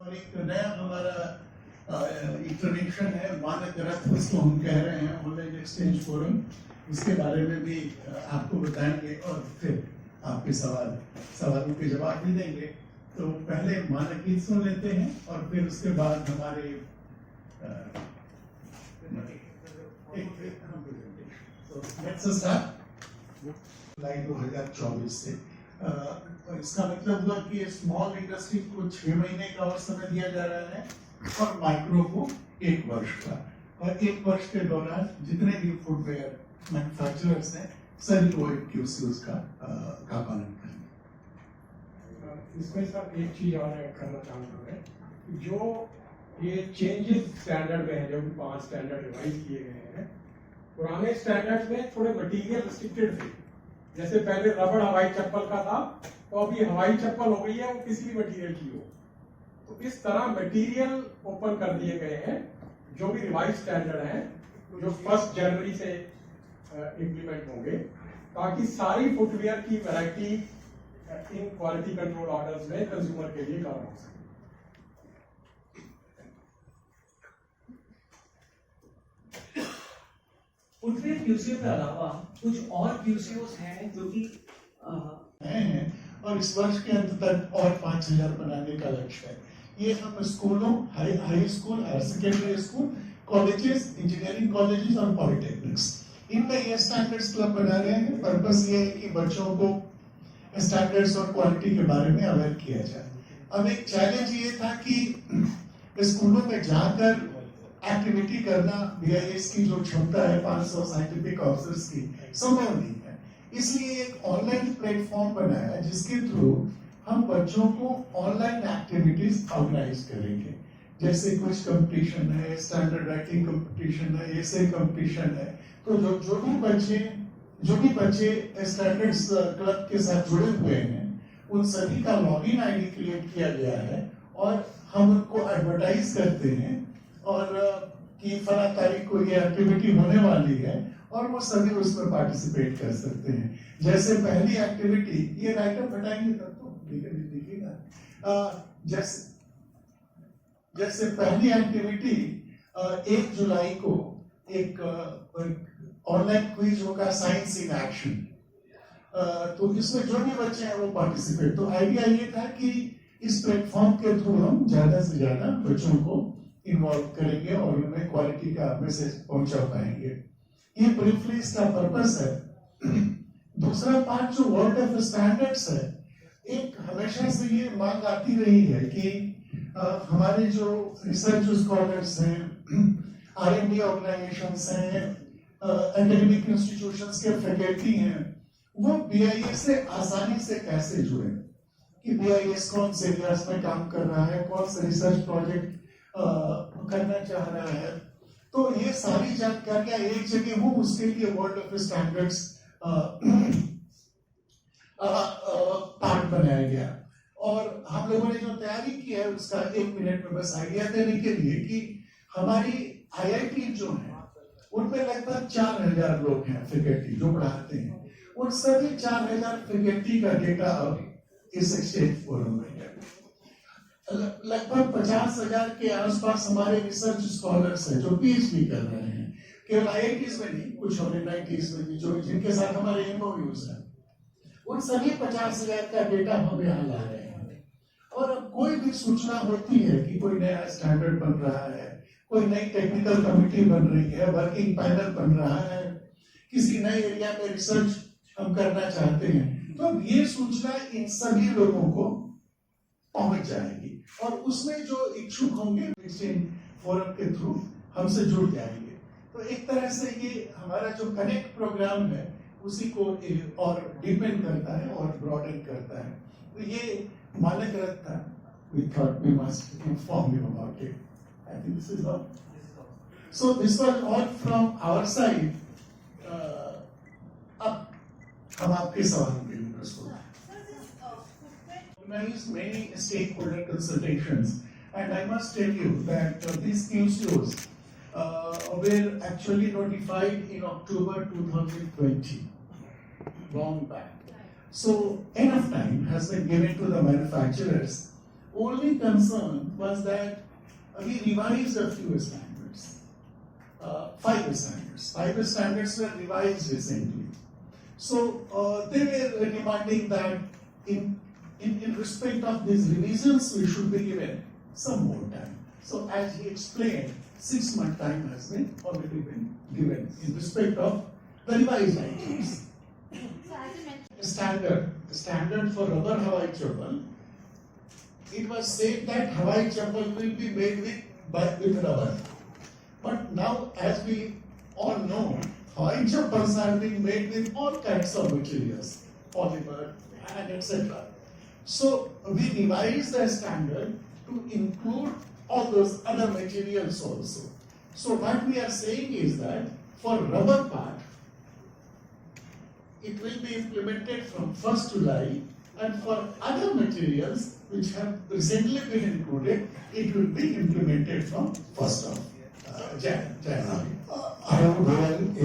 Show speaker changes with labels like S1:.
S1: और एक नया हमारा एक ट्रेडिशन है मानक रथ उसको हम कह रहे हैं ऑनलाइन एक्सचेंज फोरम, इसके बारे में भी आपको बताएंगे और फिर आपके सवालों के जवाब भी देंगे। तो पहले मानक गीत सुन लेते हैं और फिर उसके बाद हमारे जुलाई 2024 से और इसका मतलब हुआ कि स्मॉल इंडस्ट्री को 6 महीने का और समय दिया जा रहा है और माइक्रो को 1 वर्ष का, और 1 वर्ष के दौरान जितने भी फुटवेयर मैन्युफैक्चरर्स हैं सभी OFQCs का पालन करेंगे।
S2: इसमें सर एक चीज और ऐड करना चाहूँगा मैं, जो ये चेंजेस स्टैंडर्ड में है, जो 5 स्टैंडर्ड रिवाइज किए गए हैं, पुराने स्टैंडर्ड में थोड़े मटेरियल रिस्ट्रिक्टेड थे। जैसे पहले रबड़ हवाई चप्पल का था, तो अभी हवाई चप्पल हो गई है, वो किसी भी मटेरियल की हो। तो इस तरह मटेरियल ओपन कर दिए गए हैं, जो भी रिवाइज स्टैंडर्ड है, जो 1 जनवरी से इम्प्लीमेंट होंगे, ताकि सारी फुटवेयर की variety in quality control orders में कंज्यूमर के लिए कवर हो सके।
S3: फुटवेयर QCO के अलावा कुछ और QCOs हैं जो कि
S1: हैं और इस वर्ष के अंत तक और 5000 बनाने का लक्ष्य है। ये हम स्कूलों, high school, higher secondary school, colleges, engineering colleges और पॉलिटेक्निक्स, इनमें ये स्टैंडर्ड्स क्लब बना रहे हैं। पर्पस ये है कि बच्चों को स्टैंडर्ड्स और क्वालिटी के बारे में अवेयर किया जाए। अब एक चैलेंज ये था कि स्कूलों में जाकर एक्टिविटी करना BIS की जो क्षमता है 500 साइंटिफिक ऑफिसर्स की, संभव नहीं है। इसलिए एक ऑनलाइन प्लेटफॉर्म बनाया जिसके थ्रू हम बच्चों को ऑनलाइन एक्टिविटीज ऑर्गेनाइज करेंगे। जैसे कुछ कंपटीशन है, स्टैंडर्ड राइटिंग कंपटीशन है, एसे कंपटीशन है। तो जो भी बच्चे स्टैंडर्ड्स क्लब के साथ जुड़े हुए हैं, उन सभी का लॉगिन आईडी क्रिएट किया गया है और हम उनको एडवर्टाइज करते हैं और कि फला तारीख को ये एक्टिविटी होने वाली है और वो सभी उसमें पार्टिसिपेट कर सकते हैं। जैसे पहली एक्टिविटी, ये राइटअप हटाएंगे तब तो देखिएगा, जैसे पहली एक्टिविटी 1 जुलाई को एक ऑनलाइन क्विज होगा, साइंस इन एक्शन। तो इसमें जो भी बच्चे हैं वो पार्टिसिपेट। तो आइडिया ये था कि इस प्लेटफॉर्म के थ्रू हम ज्यादा से ज्यादा बच्चों को इन्वॉल्व करेंगे और उन्हें क्वालिटी का मैसेज पहुंचा पाएंगे। ये ब्रीफली इसका पर्पस है। दूसरा पार्ट जो वर्ल्ड ऑफ स्टैंडर्ड्स है, एक हमेशा से ये मांग आती रही है कि हमारे जो रिसर्च स्कॉलर्स हैं, R&D ऑर्गेनाइजेशंस हैं, एकेडमिक इंस्टीट्यूशंस के फैकल्टी हैं, वो BIS से आसानी से कैसे जुड़े, कि BIS कौन से एरियाज में काम कर रहा है, कौन सा रिसर्च प्रोजेक्ट करना चाह रहा है। तो ये सारी जानकारियां एक जगह हो, उसके लिए वर्ल्ड ऑफ स्टैंडर्ड्स पार्ट बनाया गया। और हम लोगों ने जो तैयारी की है उसका 1 मिनट में बस आइडिया देने के लिए कि हमारी IIT जो है उनमें लगभग 4000 लोग हैं फैकल्टी जो पढ़ाते हैं। उन सभी 4000 फैकल्टी का डेटा अब इस एक्सचेंज फोरम में है। लगभग 50,000 के आसपास हमारे रिसर्च स्कॉलर्स हैं जो PhD कर रहे हैं, केवल IITs में नहीं, कुछ और NITs में भी, जो जिनके साथ हमारे MOUs हैं। उन सभी 50,000 का डेटा हम यहाँ ला रहे हैं। और अब कोई भी सूचना होती है कि कोई नया स्टैंडर्ड बन रहा है, कोई नई टेक्निकल कमिटी बन रही है, वर्किंग पैनल बन रहा है, किसी नए एरिया में रिसर्च हम करना चाहते हैं, तो ये सूचना इन सभी लोगों को पहुंच जाएगी और उसमें जो इच्छुक होंगे एक्सचेंज फोरम के थ्रू हमसे जुड़ जाएंगे। तो एक तरह से ये हमारा जो कनेक्ट प्रोग्राम है उसी को और डीपेंड करता है और ब्रॉडन करता है। तो ये मानक रथ था। We thought we must inform you about it. I think this is all. So this was all from our side. अब हम आपके सवालों के लिए प्रस्तुत हैं। Organized many stakeholder consultations, and I must tell you that these QCOs were actually notified in October 2020, long back. So enough time has been given to the manufacturers only concern was that we revised a few standards. Five standards. Five standards were revised recently. So they were demanding that in respect of these revisions, we should be given some more time. So as he explained, 6 month time has been already been given in respect of the revised items.
S4: So as you mentioned,
S1: Standard for rubber Hawaii chappal, it was said that Hawaii chappal will be made with rubber. But now, as we all know, Hawaii chappals are being made with all kinds of materials, polymer and etc. So we revised the standard to include all those other materials also. So what we are saying is that for rubber part, it will be implemented from 1st July, and for other materials which have recently been included, it will be implemented from 1st of January.
S5: I am going